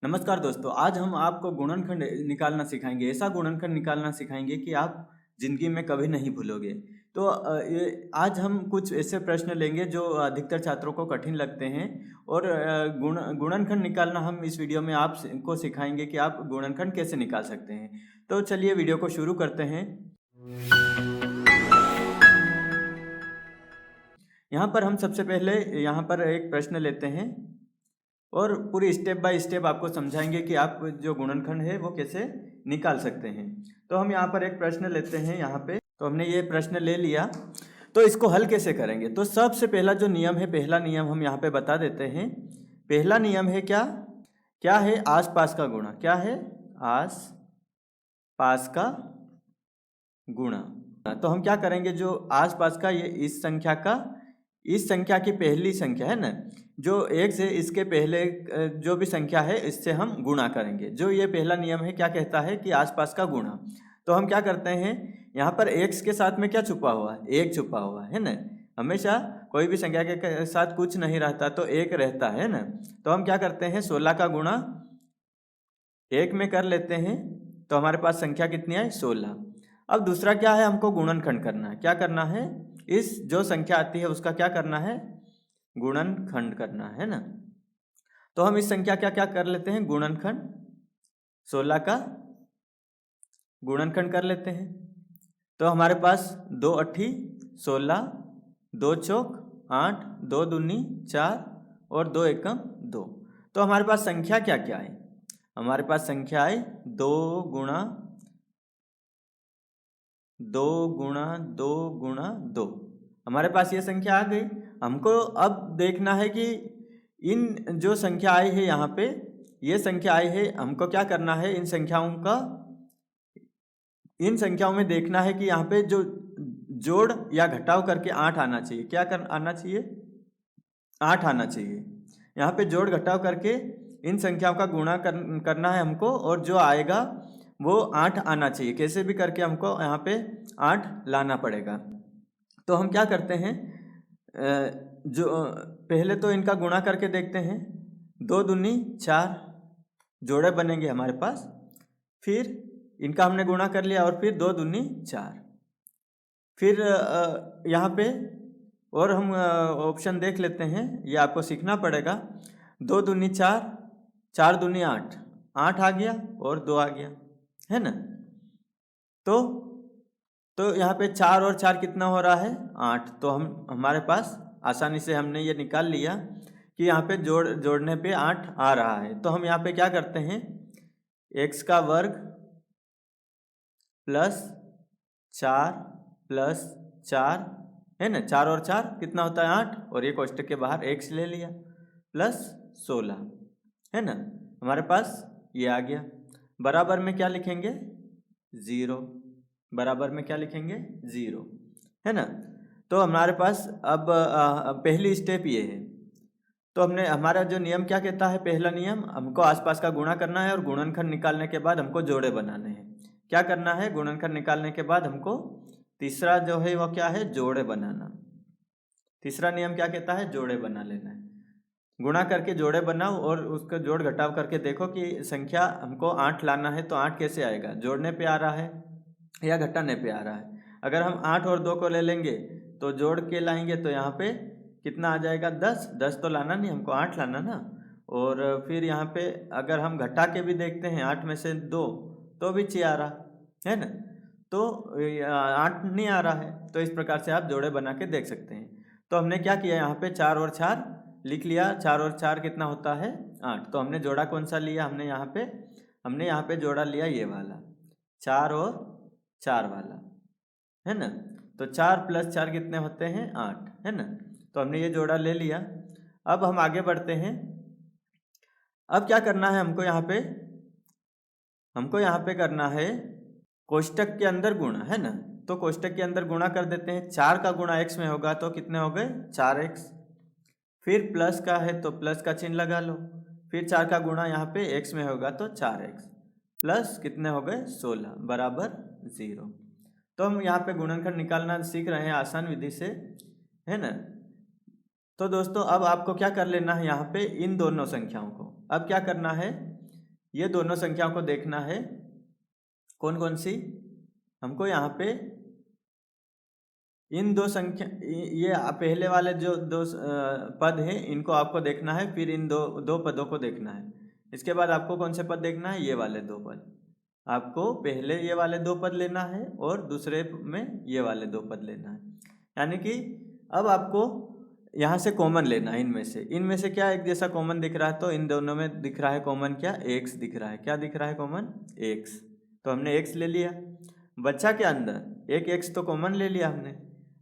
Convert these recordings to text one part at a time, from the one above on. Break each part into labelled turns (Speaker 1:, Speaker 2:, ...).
Speaker 1: नमस्कार दोस्तों, आज हम आपको गुणनखंड निकालना सिखाएंगे। ऐसा गुणनखंड निकालना सिखाएंगे कि आप ज़िंदगी में कभी नहीं भूलोगे। तो ये आज हम कुछ ऐसे प्रश्न लेंगे जो अधिकतर छात्रों को कठिन लगते हैं और गुणनखंड निकालना हम इस वीडियो में आपको सिखाएंगे कि आप गुणनखंड कैसे निकाल सकते हैं। तो चलिए वीडियो को शुरू करते हैं। यहाँ पर हम सबसे पहले यहाँ पर एक प्रश्न लेते हैं और पूरी स्टेप बाय स्टेप आपको समझाएंगे कि आप जो गुणनखंड है वो कैसे निकाल सकते हैं। तो हम यहाँ पर एक प्रश्न लेते हैं। यहाँ पे तो हमने ये प्रश्न ले लिया, तो इसको हल कैसे करेंगे। तो सबसे पहला जो नियम है, पहला नियम हम यहाँ पे बता देते हैं। पहला नियम है क्या क्या है, आसपास का गुणा। क्या है, आस पास का गुणा। तो हम क्या करेंगे, जो आसपास का ये इस संख्या की पहली संख्या है ना, जो एक से इसके पहले जो भी संख्या है इससे हम गुणा करेंगे। जो ये पहला नियम है क्या कहता है कि आसपास का गुणा। तो हम क्या करते हैं, यहाँ पर x के साथ में क्या छुपा हुआ है, एक छुपा हुआ है ना। हमेशा कोई भी संख्या के साथ कुछ नहीं रहता तो एक रहता है ना। तो हम क्या करते हैं, 16 का गुणा एक में कर लेते हैं। तो हमारे पास संख्या कितनी आई, 16। अब दूसरा क्या है, हमको गुणनखंड करना है। क्या करना है, इस जो संख्या आती है उसका क्या करना है, गुणनखंड करना है ना। तो हम इस संख्या क्या क्या कर लेते हैं, गुणनखंड। 16 का गुणनखंड कर लेते हैं। तो हमारे पास 2 अट्ठी 16, 2 चौक 8, 2 दूनी 4 और 2 एकम 2। तो हमारे पास संख्या क्या क्या है, हमारे पास संख्या है 2 गुणा 2 गुणा 2 गुणा 2। हमारे पास ये संख्या आ गई। हमको अब देखना है कि इन जो संख्या आई है यहाँ पे, ये संख्या आई है, हमको क्या करना है, इन संख्याओं में देखना है कि यहाँ पे जो जोड़ या घटाव करके 8 आना चाहिए। क्या आना चाहिए, 8 आना चाहिए। यहाँ पे जोड़ घटाव करके इन संख्याओं का गुणा करना है हमको, और जो आएगा वो 8 आना चाहिए। कैसे भी करके हमको यहाँ पे 8 लाना पड़ेगा। तो हम क्या करते हैं, जो पहले तो इनका गुणा करके देखते हैं। 2 दूनी 4 जोड़े बनेंगे हमारे पास। फिर इनका हमने गुणा कर लिया और फिर 2 दूनी 4। फिर यहाँ पे और हम ऑप्शन देख लेते हैं, ये आपको सीखना पड़ेगा। 2 दूनी 4, 4 दूनी 8, 8 आ गया और 2 आ गया है ना। तो यहाँ पे 4 और 4 कितना हो रहा है, 8। तो हमारे पास आसानी से हमने ये निकाल लिया कि यहाँ पे जोड़ने पे 8 आ रहा है। तो हम यहाँ पे क्या करते हैं, x का वर्ग प्लस 4 प्लस 4 है ना, 4 और 4 कितना होता है, 8। और ये कोष्टक के बाहर x ले लिया प्लस 16 है ना। हमारे पास ये आ गया। बराबर में क्या लिखेंगे, 0। बराबर में क्या लिखेंगे, 0 है ना। तो हमारे पास अब पहली स्टेप ये है। तो हमारा जो नियम क्या कहता है, पहला नियम, हमको आसपास का गुणा करना है और गुणनखंड निकालने के बाद हमको जोड़े बनाने हैं। क्या करना है, गुणनखंड निकालने के बाद हमको तीसरा जो है वो क्या है, जोड़े बनाना। तीसरा नियम क्या कहता है, जोड़े बना लेना है। गुणा करके जोड़े बनाओ और उसका जोड़ घटाव करके देखो कि संख्या हमको 8 लाना है तो 8 कैसे आएगा, जोड़ने पे आ रहा है या घटाने पे आ रहा है। अगर हम 8 और 2 को ले लेंगे तो जोड़ के लाएंगे तो यहाँ पे कितना आ जाएगा, 10। 10 तो लाना नहीं, हमको 8 लाना ना। और फिर यहाँ पे अगर हम घटा के भी देखते हैं, 8 में से 2 तो भी 6 आ रहा है ना। तो 8 नहीं आ रहा है। तो इस प्रकार से आप जोड़े बना के देख सकते हैं। तो हमने क्या किया, यहाँ पे 4 और 4 लिख लिया। 4 और 4 कितना होता है, 8। तो हमने जोड़ा कौन सा लिया, हमने यहाँ पे जोड़ा लिया ये वाला, 4 और 4 वाला है ना। तो 4 प्लस 4 कितने होते हैं, 8 है ना। तो हमने ये जोड़ा ले लिया। अब हम आगे बढ़ते हैं। अब क्या करना है, हमको यहाँ पे करना है कोष्टक के अंदर गुणा है ना। तो कोष्टक के अंदर गुणा कर देते हैं। 4 का गुणा x में होगा तो कितने हो गए, 4x। फिर प्लस का है तो प्लस का चिन्ह लगा लो। फिर 4 का गुणा यहाँ पे x में होगा तो 4x प्लस कितने हो गए, 16 बराबर 0। तो हम यहाँ पे गुणनखंड निकालना सीख रहे हैं आसान विधि से, है ना। तो दोस्तों अब आपको क्या कर लेना है, यहाँ पे इन दोनों संख्याओं को अब क्या करना है, ये दोनों संख्याओं को देखना है। कौन कौन सी? हमको यहाँ पे इन दो संख्या, ये पहले वाले जो दो पद हैं इनको आपको देखना है, फिर इन दो पदों को देखना है। इसके बाद आपको कौन से पद देखना है? ये वाले दो पद। आपको पहले ये वाले दो पद लेना है और दूसरे में ये वाले दो पद लेना है। यानी कि अब आपको यहाँ से कॉमन लेना है इनमें से क्या एक जैसा कॉमन दिख रहा है? तो इन दोनों में दिख रहा है कॉमन क्या? एक्स दिख रहा है। क्या दिख रहा है कॉमन? एक्स। तो हमने एक्स ले लिया। बच्चा के अंदर एक एक्स तो कॉमन ले लिया हमने।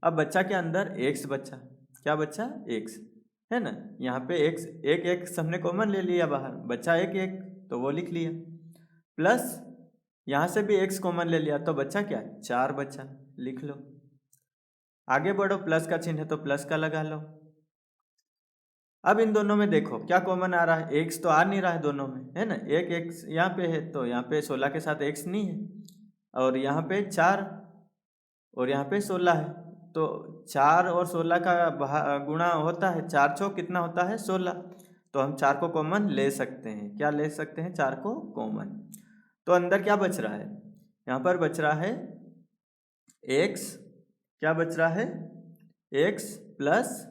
Speaker 1: अब बच्चा के अंदर एक्स बच्चा, क्या बच्चा? एक्स, है ना। यहाँ पे एक्स, एक एक्स हमने कॉमन ले लिया बाहर, बच्चा एक एक तो वो लिख लिया। प्लस यहाँ से भी एक्स कॉमन ले लिया तो बच्चा क्या? 4 बच्चा, लिख लो। आगे बढ़ो, प्लस का चिन्ह है तो प्लस का लगा लो। अब इन दोनों में देखो क्या कॉमन आ रहा है? एक्स तो आ नहीं रहा है दोनों में, है ना। एक एक्स यहाँ पे है तो यहाँ पे 16 के साथ एक्स नहीं है, और यहाँ पे 4 और यहाँ पे 16 है। तो 4 और 16 का गुणा होता है, 4 चौक कितना होता है? 16। तो हम 4 को कॉमन ले सकते हैं। क्या ले सकते हैं? 4 को कॉमन। तो अंदर क्या बच रहा है? यहाँ पर बच रहा है एक्स। क्या बच रहा है? X plus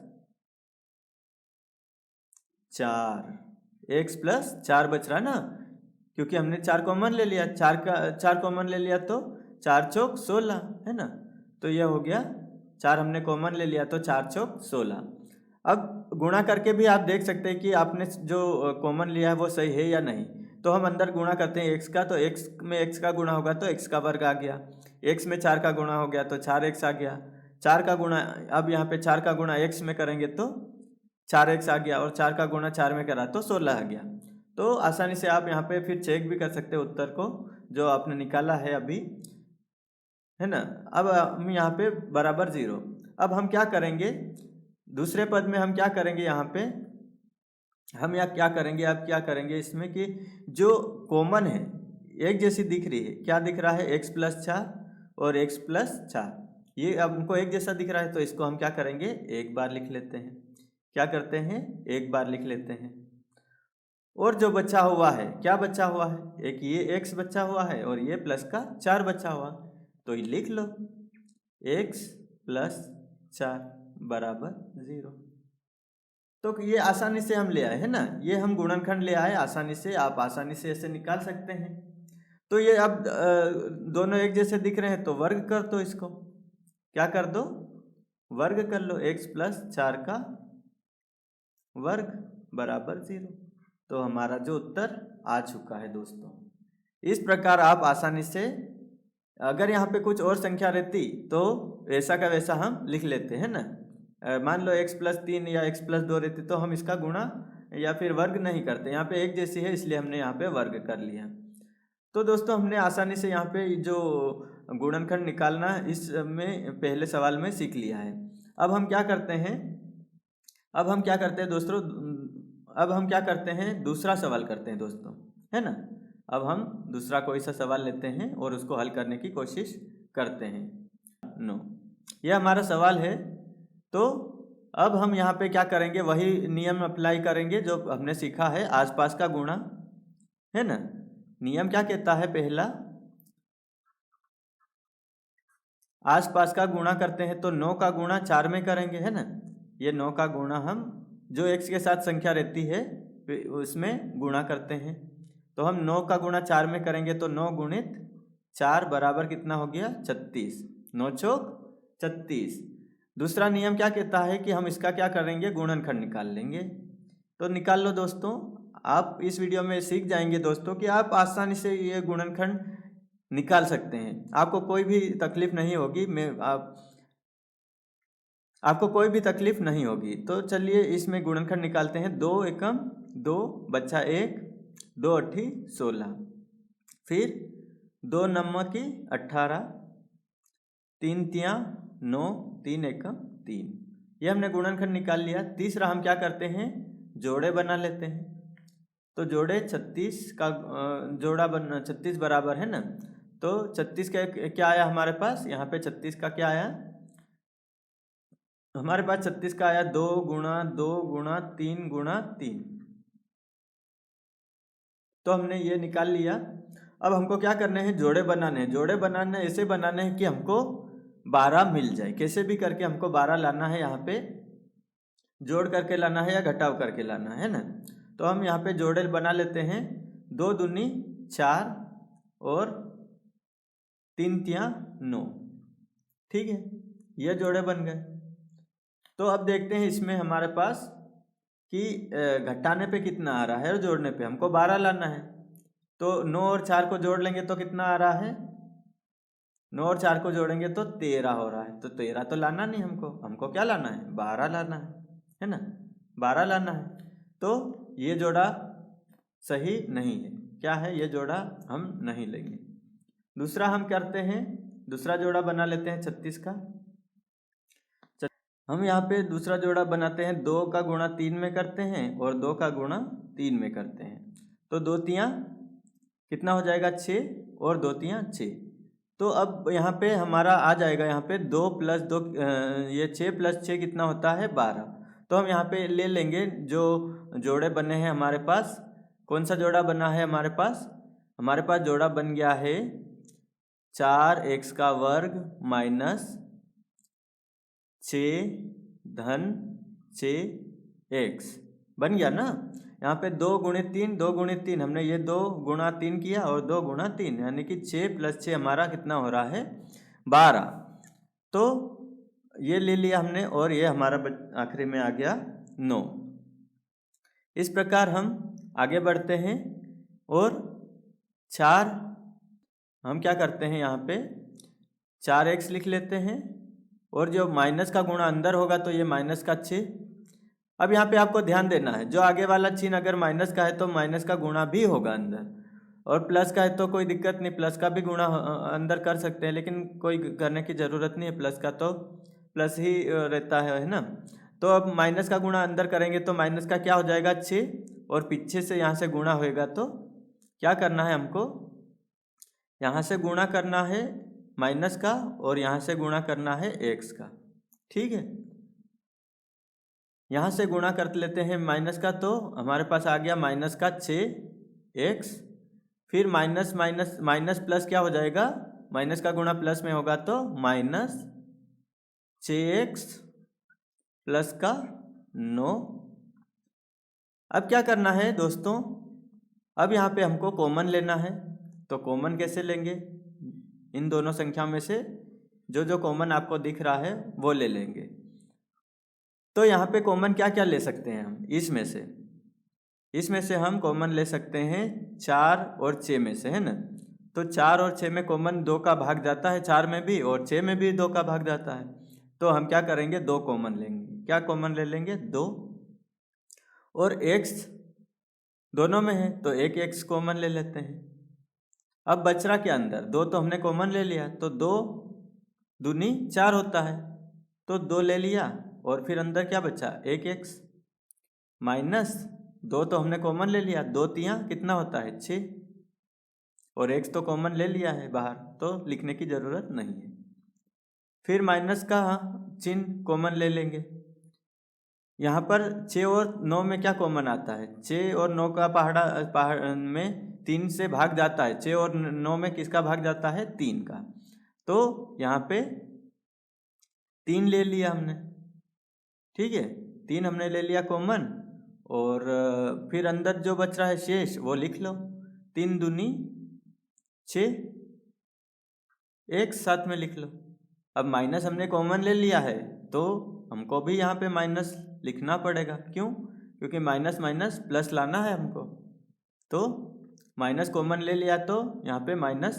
Speaker 1: 4। एक्स प्लस 4 बच रहा है ना, क्योंकि हमने 4 कॉमन ले लिया। 4 कॉमन ले लिया तो 4 चौक 16, है ना। तो यह हो गया, 4 हमने कॉमन ले लिया तो 4 चौक 16। अब गुणा करके भी आप देख सकते हैं कि आपने जो कॉमन लिया है वो सही है या नहीं। तो हम अंदर गुणा करते हैं एक्स का, तो एक्स में एक्स का गुणा होगा तो एक्स का वर्ग आ गया। एक्स में 4 का गुणा हो गया तो 4x आ गया। 4 का गुणा, अब यहाँ पे 4 का गुणा एक्स में करेंगे तो 4x आ गया, और 4 का गुणा 4 में करा तो 16 आ गया। तो आसानी से आप यहाँ पे फिर चेक भी कर सकते हो उत्तर को जो आपने निकाला है अभी, है ना। अब हम यहाँ पे बराबर 0। अब हम क्या करेंगे दूसरे पद में? हम क्या करेंगे यहाँ पे? हम यहाँ क्या करेंगे? अब क्या करेंगे इसमें कि जो कॉमन है एक जैसी दिख रही है। क्या दिख रहा है? x प्लस 4 और x प्लस 4, ये अब हमको एक जैसा दिख रहा है तो इसको हम क्या करेंगे? एक बार लिख लेते हैं। क्या करते हैं? एक बार लिख लेते हैं। और जो बचा हुआ है, क्या बचा हुआ है? एक ये x बचा हुआ है और ये प्लस का 4 बचा हुआ, तो ये लिख लो x प्लस 4 बराबर 0। तो ये आसानी से हम ले आए, है ना। ये हम गुणनखंड ले आए आसानी से, आप आसानी से ऐसे निकाल सकते हैं। तो ये अब दोनों एक जैसे दिख रहे हैं तो वर्ग कर दो इसको। क्या कर दो? वर्ग कर लो। x प्लस 4 का वर्ग बराबर 0। तो हमारा जो उत्तर आ चुका है दोस्तों। इस प्रकार आप आसानी से, अगर यहाँ पे कुछ और संख्या रहती तो वैसा का वैसा हम लिख लेते हैं ना। मान लो x प्लस 3 या x प्लस 2 रहती तो हम इसका गुणा या फिर वर्ग नहीं करते। यहाँ पे एक जैसी है इसलिए हमने यहाँ पे वर्ग कर लिया। तो दोस्तों हमने आसानी से यहाँ पे जो गुणनखंड निकालना इसमें पहले सवाल में सीख लिया है। अब हम क्या करते हैं? अब हम क्या करते हैं दोस्तों? अब हम क्या करते हैं? दूसरा सवाल करते हैं दोस्तों, है ना। अब हम दूसरा कोई सा सवाल लेते हैं और उसको हल करने की कोशिश करते हैं। नो, यह हमारा सवाल है। तो अब हम यहाँ पे क्या करेंगे? वही नियम अप्लाई करेंगे जो हमने सीखा है, आसपास का गुणा, है ना। नियम क्या कहता है? पहला, आसपास का गुणा करते हैं तो 9 का गुणा 4 में करेंगे, है ना। ये 9 का गुणा हम जो x के साथ संख्या रहती है उसमें गुणा करते हैं। तो हम 9 का गुणा 4 में करेंगे तो 9 गुणित 4 बराबर कितना हो गया? 36। 9 चौक 36। दूसरा नियम क्या कहता है कि हम इसका क्या करेंगे? गुणनखंड निकाल लेंगे। तो निकाल लो दोस्तों। आप इस वीडियो में सीख जाएंगे दोस्तों कि आप आसानी से ये गुणनखंड निकाल सकते हैं। आपको कोई भी तकलीफ नहीं होगी। आपको कोई भी तकलीफ नहीं होगी। तो चलिए इसमें गुणनखंड निकालते हैं। 2 एकम 2 बच्चा 1, 2 अट्ठी 16, फिर 2 नम्मकी 18, 3 तियाँ 9, 3 एकम 3। ये हमने गुणनखंड निकाल लिया। तीसरा हम क्या करते हैं? जोड़े बना लेते हैं। तो जोड़े 36 का जोड़ा 36 बराबर है ना। तो 36 का क्या आया हमारे पास? यहाँ पे 36 का क्या आया हमारे पास? 36 का आया 2 गुणा 2 गुणा 3 गुणा 3। तो हमने ये निकाल लिया। अब हमको क्या करने हैं, जोड़े बनाने हैं। जोड़े बनाने ऐसे बनाने हैं कि हमको 12 मिल जाए। कैसे भी करके हमको 12 लाना है, यहाँ पे जोड़ करके लाना है या घटाव करके लाना है ना। तो हम यहाँ पे जोड़े बना लेते हैं। 2 दूनी 4 और 3 तियां 9। ठीक है, ये जोड़े बन गए। तो अब देखते हैं इसमें हमारे पास कि घटाने पे कितना आ रहा है और जोड़ने पे हमको 12 लाना है। तो 9 और 4 को जोड़ लेंगे तो कितना आ रहा है, 9 और 4 को जोड़ेंगे तो 13 हो रहा है। तो 13 तो लाना नहीं हमको, हमको क्या लाना है, 12 लाना है ना, 12 लाना है। तो ये जोड़ा सही नहीं है, क्या है, ये जोड़ा हम नहीं लेंगे। दूसरा हम करते हैं, दूसरा जोड़ा बना लेते हैं 36 का। हम यहाँ पे दूसरा जोड़ा बनाते हैं, 2 का गुणा 3 में करते हैं और 2 का गुणा 3 में करते हैं। तो 2 तियां कितना हो जाएगा, 6 और 2 तियां 6। तो अब यहाँ पे हमारा आ जाएगा, यहाँ पे 2 + 2 ये 6 + 6 कितना होता है, 12। तो हम यहाँ पे ले लेंगे जो जोड़े बने हैं हमारे पास। कौन सा जोड़ा बना है हमारे पास, हमारे पास जोड़ा बन गया है 4x² - 6 धन 6x बन गया ना। यहाँ पे 2 × 3 2 × 3 हमने ये 2 × 3 किया और 2 × 3 यानी कि 6 + 6 हमारा कितना हो रहा है, 12। तो ये ले लिया हमने और ये हमारा आखिरी में आ गया 9। इस प्रकार हम आगे बढ़ते हैं और 4 हम क्या करते हैं, यहाँ पे 4x लिख लेते हैं और जो माइनस का गुणा अंदर होगा तो ये -6। अब यहाँ पे आपको ध्यान देना है, जो आगे वाला चिन्ह अगर माइनस का है तो माइनस का गुणा भी होगा अंदर, और प्लस का है तो कोई दिक्कत नहीं, प्लस का भी गुणा अंदर कर सकते हैं, लेकिन कोई करने की ज़रूरत नहीं है, प्लस का तो प्लस ही रहता है ना। तो अब माइनस का गुणा अंदर करेंगे तो माइनस का क्या हो जाएगा, 6, और पीछे से यहाँ से गुणा होएगा तो क्या करना है हमको, यहाँ से गुणा करना है माइनस का और यहाँ से गुणा करना है x का। ठीक है, यहाँ से गुणा कर लेते हैं माइनस का, तो हमारे पास आ गया -6x। फिर माइनस माइनस माइनस प्लस क्या हो जाएगा, माइनस का गुणा प्लस में होगा तो -6x + 9। अब क्या करना है दोस्तों, अब यहाँ पे हमको कॉमन लेना है। तो कॉमन कैसे लेंगे, इन दोनों संख्या में से जो जो कॉमन आपको दिख रहा है वो ले लेंगे। तो यहाँ पे कॉमन क्या क्या ले सकते हैं हम, इसमें से हम कॉमन ले सकते हैं 4 और 6 में से, है ना। तो 4 और 6 में कॉमन 2 का भाग जाता है, 4 में भी और 6 में भी 2 का भाग जाता है। तो हम क्या करेंगे, 2 कॉमन लेंगे। क्या कॉमन ले लेंगे, 2, और x दोनों में है तो एक x कॉमन ले लेते हैं। अब बच रहा क्या अंदर, 2 तो हमने कॉमन ले लिया, तो 2 दूनी 4 होता है, तो 2 ले लिया और फिर अंदर क्या बचा, एक x माइनस 2 तो हमने कॉमन ले लिया, 2 तियां कितना होता है, 6, और x तो कॉमन ले लिया है बाहर तो लिखने की ज़रूरत नहीं है। फिर माइनस का चिन्ह कॉमन ले लेंगे। यहाँ पर 6 और 9 में क्या कॉमन आता है, 6 और 9 का पहाड़ में 3 से भाग जाता है, 6 और 9 में किसका भाग जाता है, 3 का। तो यहाँ पे 3 ले लिया हमने, ठीक है, 3 हमने ले लिया कॉमन, और फिर अंदर जो बच रहा है शेष वो लिख लो, 3 दूनी 6, एक साथ में लिख लो। अब माइनस हमने कॉमन ले लिया है तो हमको भी यहाँ पे माइनस लिखना पड़ेगा, क्यों, क्योंकि माइनस माइनस प्लस लाना है हमको। तो माइनस कॉमन ले लिया तो यहाँ पे माइनस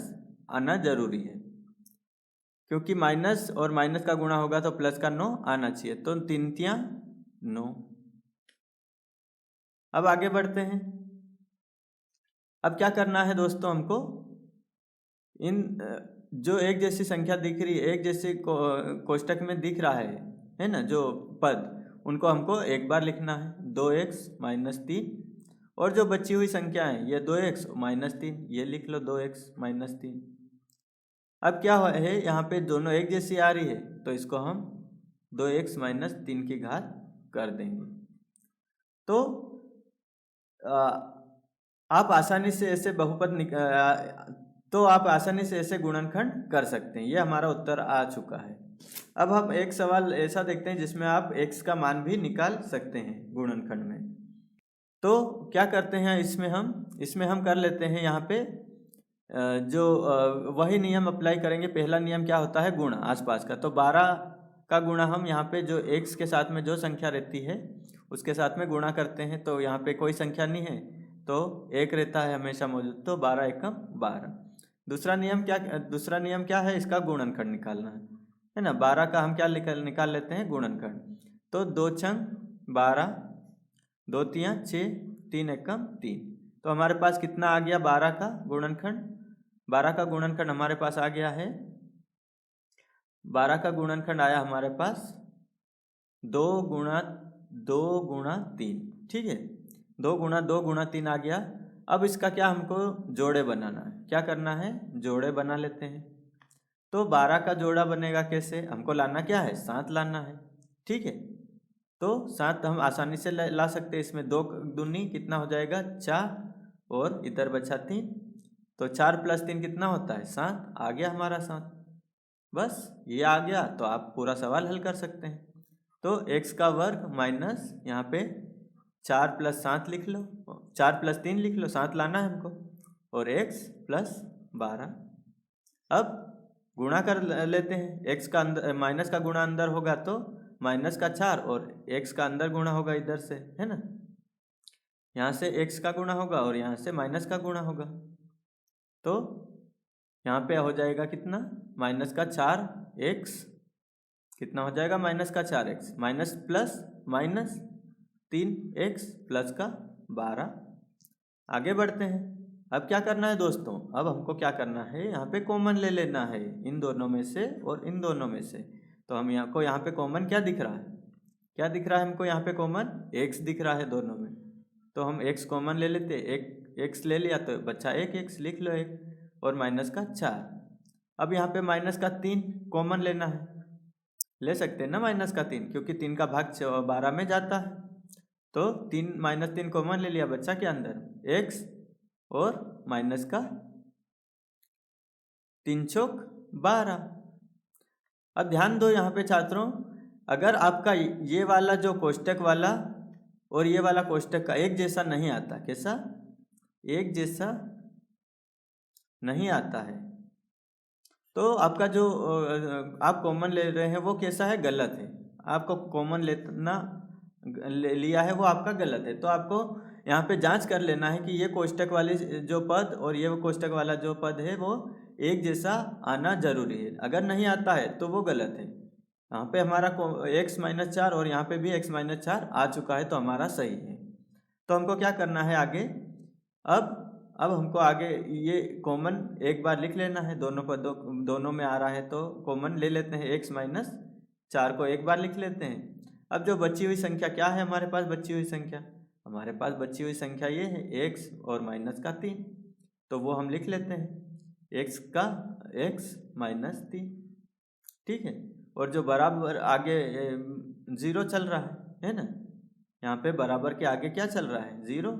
Speaker 1: आना जरूरी है, क्योंकि माइनस और माइनस का गुणा होगा तो प्लस का 9 आना चाहिए। तो 3 तियां 9। अब आगे बढ़ते हैं। अब क्या करना है दोस्तों, हमको इन जो एक जैसी संख्या दिख रही है, एक जैसे कोष्टक में दिख रहा है ना, जो पद, उनको हमको एक बार लिखना है, 2x - 3, और जो बची हुई संख्या है ये 2x - 3, ये लिख लो 2x - 3। अब क्या है, यहाँ पे दोनों एक जैसी आ रही है तो इसको हम 2x - 3 की घात कर देंगे। तो आप आसानी से ऐसे तो आप आसानी से ऐसे गुणनखंड कर सकते हैं। ये हमारा उत्तर आ चुका है। अब हम एक सवाल ऐसा देखते हैं जिसमें आप x का मान भी निकाल सकते हैं गुणनखंड में। तो क्या करते हैं इसमें हम कर लेते हैं यहाँ पे वही नियम अप्लाई करेंगे। पहला नियम क्या होता है, गुणा आसपास का। तो 12 का गुणा हम यहाँ पे जो x के साथ में जो संख्या रहती है उसके साथ में गुणा करते हैं। तो यहाँ पे कोई संख्या नहीं है तो एक रहता है हमेशा मौजूद, तो 12 एकम 12। दूसरा नियम क्या है, इसका गुणनखंड निकालना है ना। 12 का हम क्या निकाल लेते हैं, गुणनखंड। तो 2 छंग 12, 2 तियाँ 6, 3 एकम 3। तो हमारे पास कितना आ गया 12 का गुणनखंड। 12 का गुणनखंड हमारे पास आ गया है, 12 का गुणनखंड आया हमारे पास 2 गुणा 3। ठीक है, 2 गुणा 3 आ गया। अब इसका क्या हमको जोड़े बनाना है, क्या करना है, जोड़े बना लेते हैं। तो 12 का जोड़ा बनेगा कैसे, हमको लाना क्या है, 7 लाना है। ठीक है, तो 7 हम आसानी से ला सकते हैं। इसमें 2 दूनी कितना हो जाएगा 4 और इधर बचा 3। तो 4 + 3 कितना होता है 7, आ गया हमारा 7। बस ये आ गया तो आप पूरा सवाल हल कर सकते हैं। तो x का वर्ग माइनस यहाँ पे 4 + 7 लिख लो, 4 + 3 लिख लो, 7 लाना है हमको, और x + 12। अब गुणा कर लेते हैं। x का अंदर माइनस का गुणा अंदर होगा तो माइनस का 4 और x का अंदर गुणा होगा इधर से, है ना। यहाँ से x का गुणा होगा और यहाँ से माइनस का गुणा होगा। तो यहाँ पे हो जाएगा कितना, माइनस का 4x कितना हो जाएगा, माइनस का 4x minus plus minus 3x plus का 12। आगे बढ़ते हैं। अब क्या करना है दोस्तों, अब हमको क्या करना है, यहाँ पे कॉमन ले लेना है इन दोनों में से और इन दोनों में से। तो हम यहाँ पे कॉमन क्या दिख रहा है, क्या दिख रहा है हमको, यहाँ पे कॉमन x दिख रहा है दोनों में। तो हम x कॉमन ले लेते, एक x ले लिया तो बच्चा एक x लिख लो, एक और माइनस का 4। अब यहाँ पे माइनस का 3 कॉमन लेना है, ले सकते हैं ना माइनस का 3, क्योंकि 3 का भाग 12 में जाता है। तो 3 - 3 कॉमन ले लिया, बच्चा के अंदर x और माइनस का 3 चौक 12। अब ध्यान दो यहाँ पे छात्रों, अगर आपका ये वाला जो कोष्टक वाला और ये वाला कोष्टक का एक जैसा नहीं आता, कैसा, एक जैसा नहीं आता है, तो आपका जो आप कॉमन ले रहे हैं वो कैसा है, गलत है। आपको कॉमन लिया है वो आपका गलत है। तो आपको यहाँ पे जांच कर लेना है कि ये कोष्टक वाले जो पद और ये कोष्टक वाला जो पद है वो एक जैसा आना जरूरी है। अगर नहीं आता है तो वो गलत है। यहाँ पे हमारा x - 4 और यहाँ पे भी x - 4 आ चुका है तो हमारा सही है। तो हमको क्या करना है आगे, अब हमको आगे ये कॉमन एक बार लिख लेना है, दोनों में आ रहा है तो कॉमन ले लेते हैं। x - 4 को एक बार लिख लेते हैं। अब जो बची हुई संख्या क्या है हमारे पास, बची हुई संख्या ये है x और माइनस का 3। तो वो हम लिख लेते हैं, x - 3। ठीक है, और जो बराबर आगे 0 चल रहा है ना, यहाँ पे बराबर के आगे क्या चल रहा है, 0,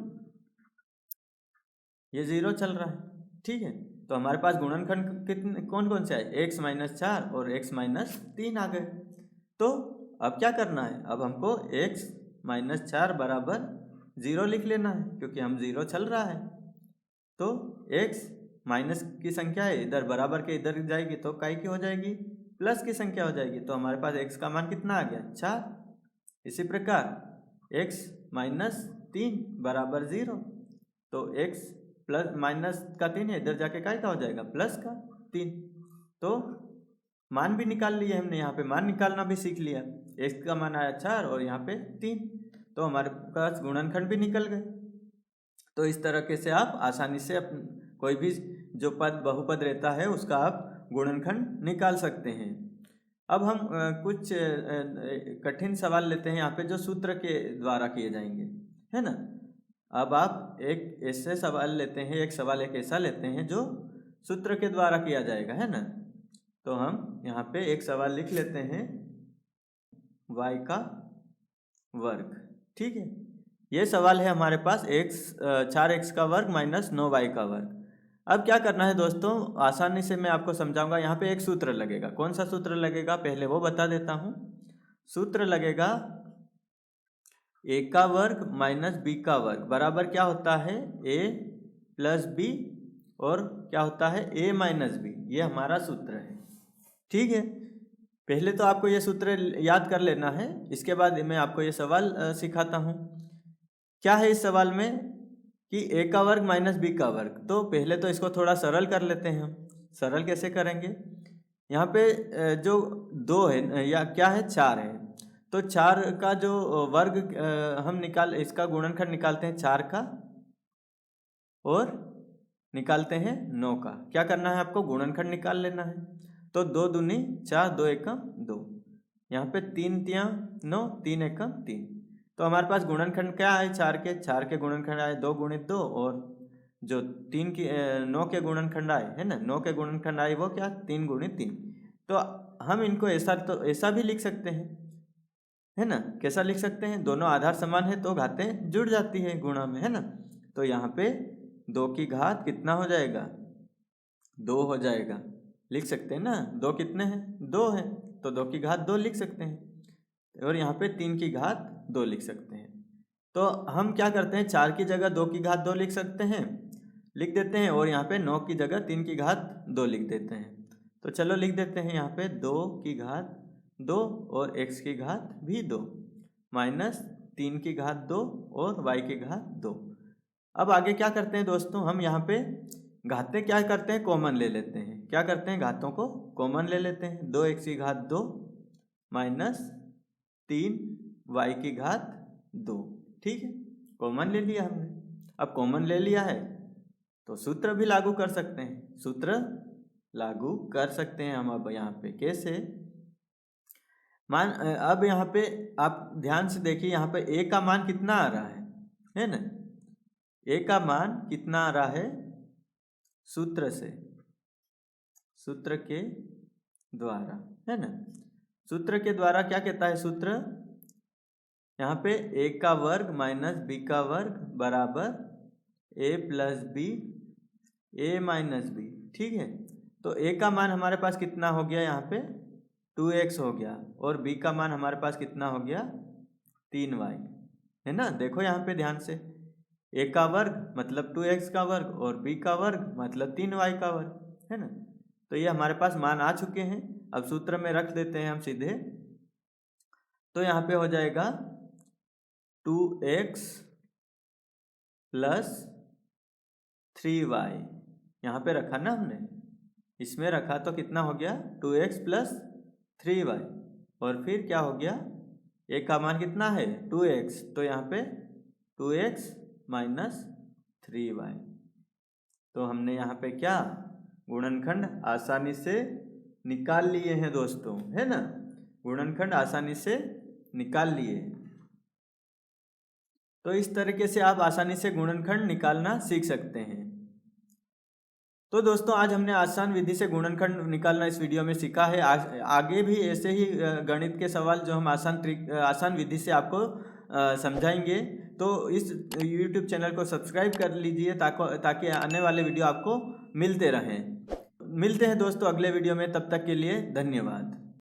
Speaker 1: ये 0 चल रहा है। ठीक है, तो हमारे पास गुणनखंड कितने कौन कौन से आए, x - 4 और x - 3 आ गए। तो अब क्या करना है, अब हमको x - 4 बराबर 0 लिख लेना है, क्योंकि हम 0 चल रहा है। तो x माइनस की संख्या है, इधर बराबर के इधर जाएगी तो काय की हो जाएगी, प्लस की संख्या हो जाएगी। तो हमारे पास x का मान कितना आ गया, 4। इसी प्रकार x - 3 बराबर 0। तो x प्लस माइनस का 3 है, इधर जाके काय का हो जाएगा, प्लस का 3। तो मान भी निकाल लिए हमने, यहाँ पे मान निकालना भी सीख लिया। x का मान आया 4 और यहाँ पे 3, तो हमारे पास गुणनखंड भी निकल गए। तो इस तरीके से आप आसानी से कोई भी जो बहुपद रहता है उसका आप गुणनखंड निकाल सकते हैं। अब हम कुछ कठिन सवाल लेते हैं यहाँ पे, जो सूत्र के द्वारा किए जाएंगे, है ना। अब आप एक ऐसे सवाल लेते हैं, एक ऐसा लेते हैं जो सूत्र के द्वारा किया जाएगा, है ना। तो हम यहाँ पे एक सवाल लिख लेते हैं y का वर्ग। ठीक है, ये सवाल है हमारे पास 4x का वर्ग माइनस 9y का वर्ग। अब क्या करना है दोस्तों, आसानी से मैं आपको समझाऊंगा। यहाँ पे एक सूत्र लगेगा। कौन सा सूत्र लगेगा पहले वो बता देता हूँ। सूत्र लगेगा a का वर्ग माइनस b का वर्ग बराबर क्या होता है, a प्लस b और क्या होता है a माइनस b। ये हमारा सूत्र है। ठीक है, पहले तो आपको ये सूत्र याद कर लेना है, इसके बाद मैं आपको ये सवाल सिखाता हूँ। क्या है इस सवाल में कि a का वर्ग माइनस b का वर्ग। तो पहले तो इसको थोड़ा सरल कर लेते हैं हम। सरल कैसे करेंगे, यहाँ पे जो 2 है या क्या है 4 है, तो 4 का जो वर्ग हम इसका गुणनखंड निकालते हैं 4 का और निकालते हैं 9 का। क्या करना है आपको, गुणनखंड निकाल लेना है। तो 2 दूनी 4, 2 एकम 2, यहाँ पे 3 तियाँ 9, 3 एकम 3। तो हमारे पास गुणनखंड क्या है, 4 के गुणनखंड आए 2 गुणित 2 और जो 9 के गुणनखंड आए है ना, 9 के गुणनखंड आए वो क्या 3 गुणित 3। तो हम इनको ऐसा भी लिख सकते हैं है ना। कैसा लिख सकते हैं, दोनों आधार समान है तो घातें जुड़ जाती है गुणा में है ना। तो यहाँ पे 2 की घात कितना हो जाएगा, 2 हो जाएगा। लिख सकते हैं ना, 2 कितने हैं, 2 है, तो 2 की घात 2 लिख सकते हैं। और यहाँ पे 3 की घात 2 लिख सकते हैं। तो हम क्या करते हैं, 4 की जगह 2 की घात 2 लिख देते हैं और यहाँ पे 9 की जगह 3 की घात 2 लिख देते हैं। तो चलो लिख देते हैं यहाँ पे 2 की घात 2 और x की घात भी 2 माइनस 3 की घात 2 और y की घात 2। अब आगे क्या करते हैं दोस्तों, हम यहाँ पे घातें क्या करते हैं, कॉमन ले लेते हैं। क्या करते हैं, घातों को कॉमन ले लेते हैं। 2x की घात 2 माइनस 3y की घात 2। ठीक है, कॉमन ले लिया हमने। अब कॉमन ले लिया है तो सूत्र भी लागू कर सकते हैं। सूत्र लागू कर सकते हैं हम। अब यहाँ पे कैसे, अब यहाँ पे आप ध्यान से देखिए, यहाँ पे a का मान कितना आ रहा है ना। a का मान कितना आ रहा है, सूत्र के द्वारा है ना। सूत्र के द्वारा क्या कहता है सूत्र, यहाँ पे a का वर्ग माइनस b का वर्ग बराबर a plus b a minus b। ठीक है, तो a का मान हमारे पास कितना हो गया, यहाँ पे 2x हो गया और b का मान हमारे पास कितना हो गया 3y है ना। देखो यहाँ पे ध्यान से, a का वर्ग मतलब 2x का वर्ग और b का वर्ग मतलब 3y का वर्ग है ना। तो ये हमारे पास मान आ चुके हैं। अब सूत्र में रख देते हैं हम सीधे। तो यहाँ पे हो जाएगा 2x प्लस 3y, यहाँ पे रखा ना हमने, इसमें रखा तो कितना हो गया 2x प्लस 3y और फिर क्या हो गया, a का मान कितना है 2x, तो यहाँ पे 2x माइनस 3y। तो हमने यहाँ पे क्या गुणनखंड आसानी से निकाल लिए हैं दोस्तों है ना। गुणनखंड आसानी से निकाल लिए। तो इस तरीके से आप आसानी से गुणनखंड निकालना सीख सकते हैं। तो दोस्तों आज हमने आसान विधि से गुणनखंड निकालना इस वीडियो में सीखा है। आगे भी ऐसे ही गणित के सवाल जो हम आसान विधि से आपको समझाएंगे। तो इस YouTube चैनल को सब्सक्राइब कर लीजिए ताकि आने वाले वीडियो आपको मिलते रहें। मिलते हैं दोस्तों अगले वीडियो में, तब तक के लिए धन्यवाद।